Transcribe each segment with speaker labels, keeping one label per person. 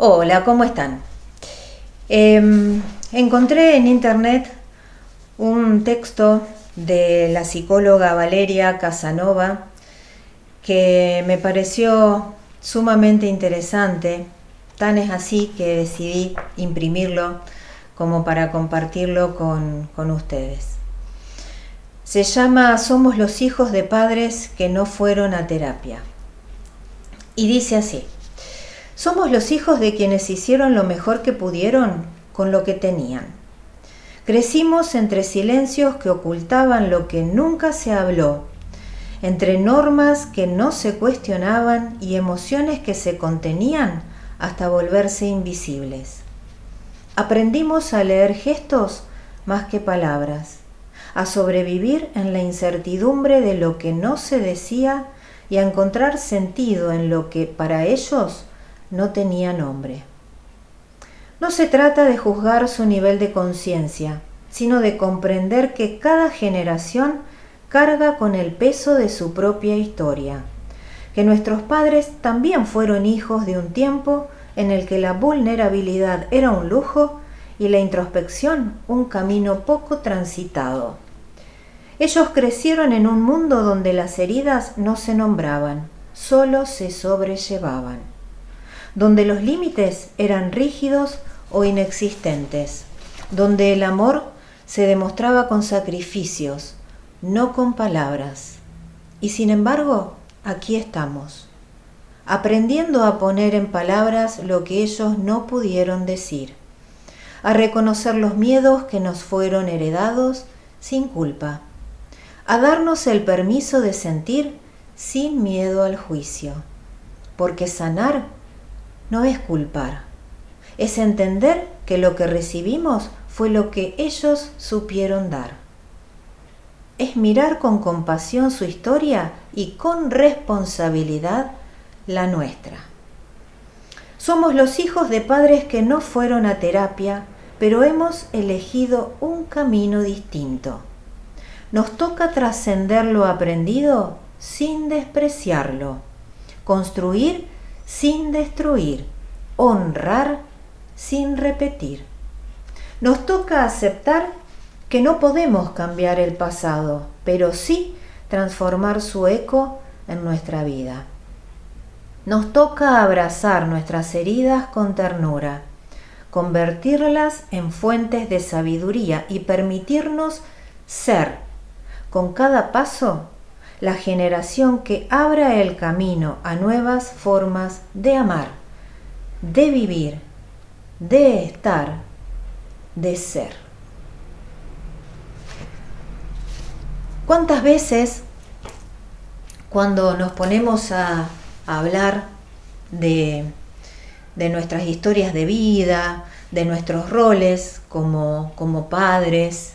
Speaker 1: Hola, ¿cómo están? Encontré en internet un texto de la psicóloga Valeria Casanova que me pareció sumamente interesante. Tan es así que decidí imprimirlo como para compartirlo con ustedes. Se llama Somos los hijos de padres que no fueron a terapia. Y dice así: somos los hijos de quienes hicieron lo mejor que pudieron con lo que tenían. Crecimos entre silencios que ocultaban lo que nunca se habló, entre normas que no se cuestionaban y emociones que se contenían hasta volverse invisibles. Aprendimos a leer gestos más que palabras, a sobrevivir en la incertidumbre de lo que no se decía y a encontrar sentido en lo que para ellos no tenía nombre. No se trata de juzgar su nivel de conciencia, sino de comprender que cada generación carga con el peso de su propia historia, que nuestros padres también fueron hijos de un tiempo en el que la vulnerabilidad era un lujo y la introspección un camino poco transitado. Ellos crecieron en un mundo donde las heridas no se nombraban, solo se sobrellevaban, donde los límites eran rígidos o inexistentes, donde el amor se demostraba con sacrificios, no con palabras. Y sin embargo, aquí estamos, aprendiendo a poner en palabras lo que ellos no pudieron decir, a reconocer los miedos que nos fueron heredados sin culpa, a darnos el permiso de sentir sin miedo al juicio, porque sanar no es culpar, es entender que lo que recibimos fue lo que ellos supieron dar. Es mirar con compasión su historia y con responsabilidad la nuestra. Somos los hijos de padres que no fueron a terapia, pero hemos elegido un camino distinto. Nos toca trascender lo aprendido sin despreciarlo, construir sin destruir, honrar sin repetir. Nos toca aceptar que no podemos cambiar el pasado, pero sí transformar su eco en nuestra vida. Nos toca abrazar nuestras heridas con ternura, convertirlas en fuentes de sabiduría y permitirnos ser, con cada paso, la generación que abra el camino a nuevas formas de amar, de vivir, de estar, de ser. ¿Cuántas veces cuando nos ponemos a hablar de nuestras historias de vida, de nuestros roles como padres,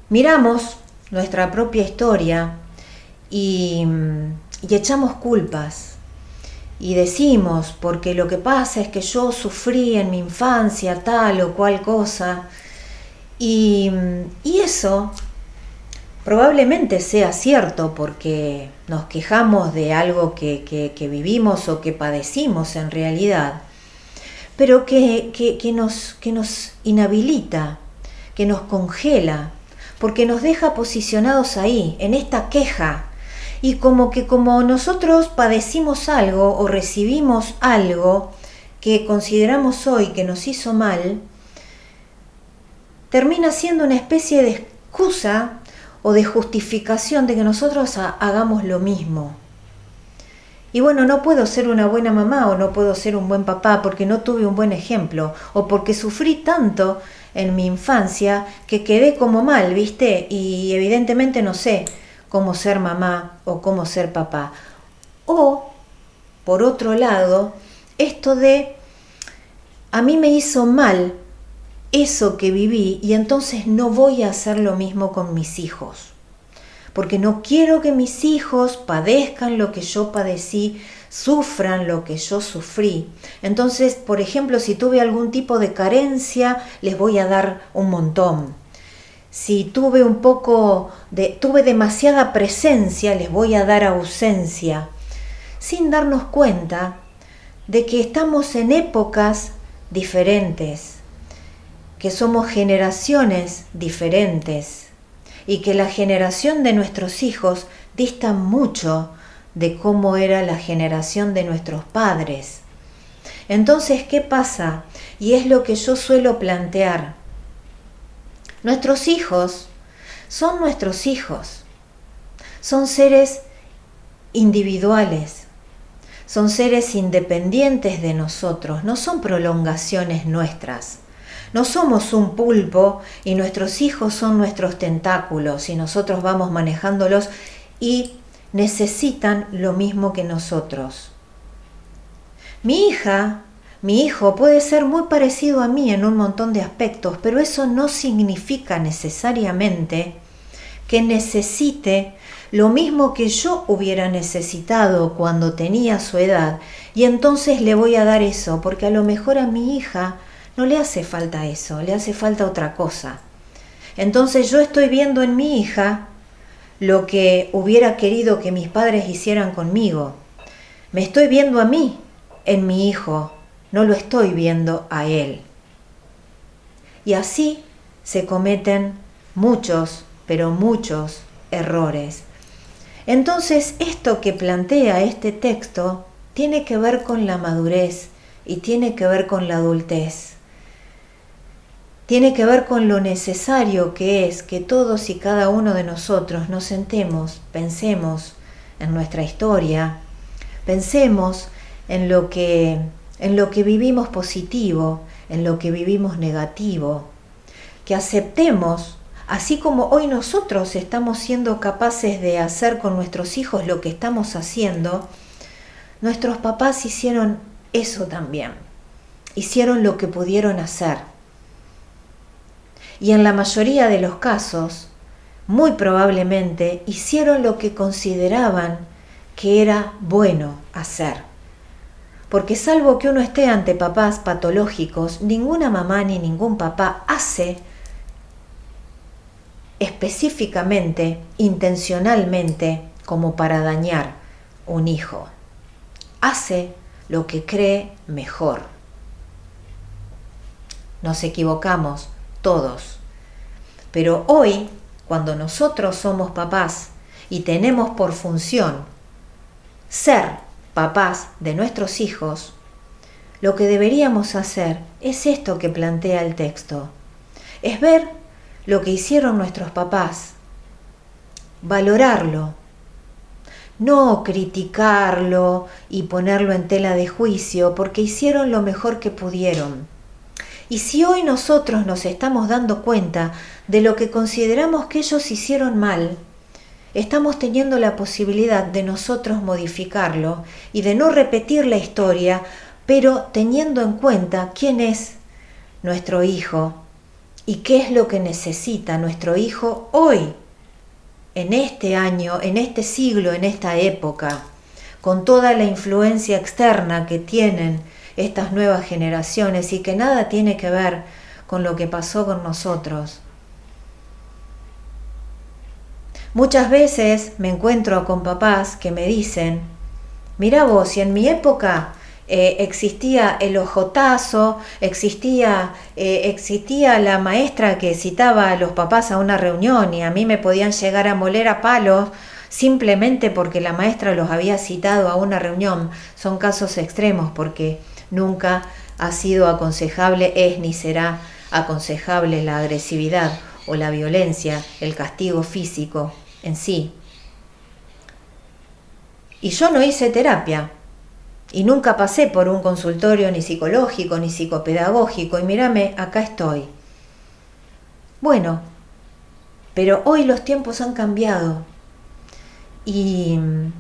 Speaker 1: miramos nuestra propia historia y echamos culpas y decimos, porque lo que pasa es que yo sufrí en mi infancia tal o cual cosa, y eso probablemente sea cierto porque nos quejamos de algo que vivimos o que padecimos en realidad, pero que nos inhabilita, que nos congela, porque nos deja posicionados ahí, en esta queja. Y como nosotros padecimos algo o recibimos algo que consideramos hoy que nos hizo mal, termina siendo una especie de excusa o de justificación de que nosotros hagamos lo mismo. Y bueno, no puedo ser una buena mamá o no puedo ser un buen papá porque no tuve un buen ejemplo o porque sufrí tanto en mi infancia que quedé como mal, ¿viste? Y evidentemente no sé cómo ser mamá o cómo ser papá. O, por otro lado, esto de a mí me hizo mal eso que viví y entonces no voy a hacer lo mismo con mis hijos, porque no quiero que mis hijos padezcan lo que yo padecí, sufran lo que yo sufrí. Entonces, por ejemplo, si tuve algún tipo de carencia, les voy a dar un montón. Si tuve tuve demasiada presencia, les voy a dar ausencia, sin darnos cuenta de que estamos en épocas diferentes, que somos generaciones diferentes y que la generación de nuestros hijos dista mucho de cómo era la generación de nuestros padres. Entonces, ¿qué pasa? Y es lo que yo suelo plantear. Nuestros hijos son nuestros hijos. Son seres individuales. Son seres independientes de nosotros. No son prolongaciones nuestras. No somos un pulpo y nuestros hijos son nuestros tentáculos y nosotros vamos manejándolos y necesitan lo mismo que nosotros. Mi hija, mi hijo puede ser muy parecido a mí en un montón de aspectos, pero eso no significa necesariamente que necesite lo mismo que yo hubiera necesitado cuando tenía su edad, y entonces le voy a dar eso, porque a lo mejor a mi hija no le hace falta eso, le hace falta otra cosa. Entonces yo estoy viendo en mi hija lo que hubiera querido que mis padres hicieran conmigo. Me estoy viendo a mí en mi hijo, no lo estoy viendo a él. Y así se cometen muchos, pero muchos errores. Entonces, esto que plantea este texto tiene que ver con la madurez y tiene que ver con la adultez. Tiene que ver con lo necesario que es que todos y cada uno de nosotros nos sentemos, pensemos en nuestra historia, pensemos en lo que vivimos positivo, en lo que vivimos negativo, que aceptemos, así como hoy nosotros estamos siendo capaces de hacer con nuestros hijos lo que estamos haciendo, nuestros papás hicieron eso también, hicieron lo que pudieron hacer. Y en la mayoría de los casos, muy probablemente hicieron lo que consideraban que era bueno hacer. Porque salvo que uno esté ante papás patológicos, ninguna mamá ni ningún papá hace específicamente, intencionalmente, como para dañar un hijo. Hace lo que cree mejor. Nos equivocamos todos. Pero hoy, cuando nosotros somos papás y tenemos por función ser papás de nuestros hijos, lo que deberíamos hacer es esto que plantea el texto. Es ver lo que hicieron nuestros papás, valorarlo, no criticarlo y ponerlo en tela de juicio, porque hicieron lo mejor que pudieron. Y si hoy nosotros nos estamos dando cuenta de lo que consideramos que ellos hicieron mal, estamos teniendo la posibilidad de nosotros modificarlo y de no repetir la historia, pero teniendo en cuenta quién es nuestro hijo y qué es lo que necesita nuestro hijo hoy, en este año, en este siglo, en esta época, con toda la influencia externa que tienen estas nuevas generaciones y que nada tiene que ver con lo que pasó con nosotros. Muchas veces me encuentro con papás que me dicen: mirá vos, si en mi época existía el ojotazo, existía la maestra que citaba a los papás a una reunión y a mí me podían llegar a moler a palos simplemente porque la maestra los había citado a una reunión. Son casos extremos porque nunca ha sido aconsejable, es ni será aconsejable la agresividad o la violencia, el castigo físico en sí. Y yo no hice terapia y nunca pasé por un consultorio ni psicológico ni psicopedagógico y mírame, acá estoy. Bueno, pero hoy los tiempos han cambiado y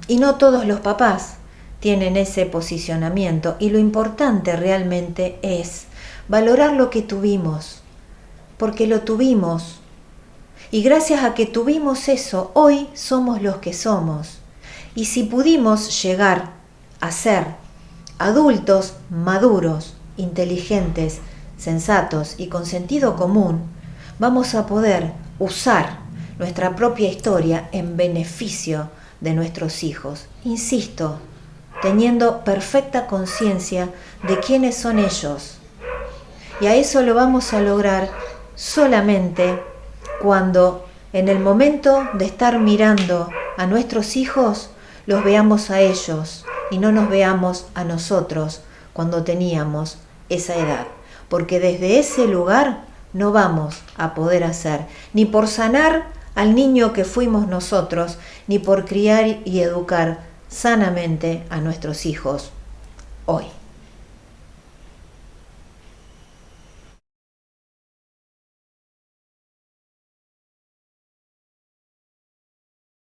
Speaker 1: no todos los papás tienen ese posicionamiento, y lo importante realmente es valorar lo que tuvimos, porque lo tuvimos, y gracias a que tuvimos eso, hoy somos los que somos. Y si pudimos llegar a ser adultos maduros, inteligentes, sensatos y con sentido común, vamos a poder usar nuestra propia historia en beneficio de nuestros hijos. Insisto, teniendo perfecta conciencia de quiénes son ellos. Y a eso lo vamos a lograr solamente cuando en el momento de estar mirando a nuestros hijos, los veamos a ellos y no nos veamos a nosotros cuando teníamos esa edad. Porque desde ese lugar no vamos a poder hacer ni por sanar al niño que fuimos nosotros, ni por criar y educar sanamente a nuestros hijos hoy.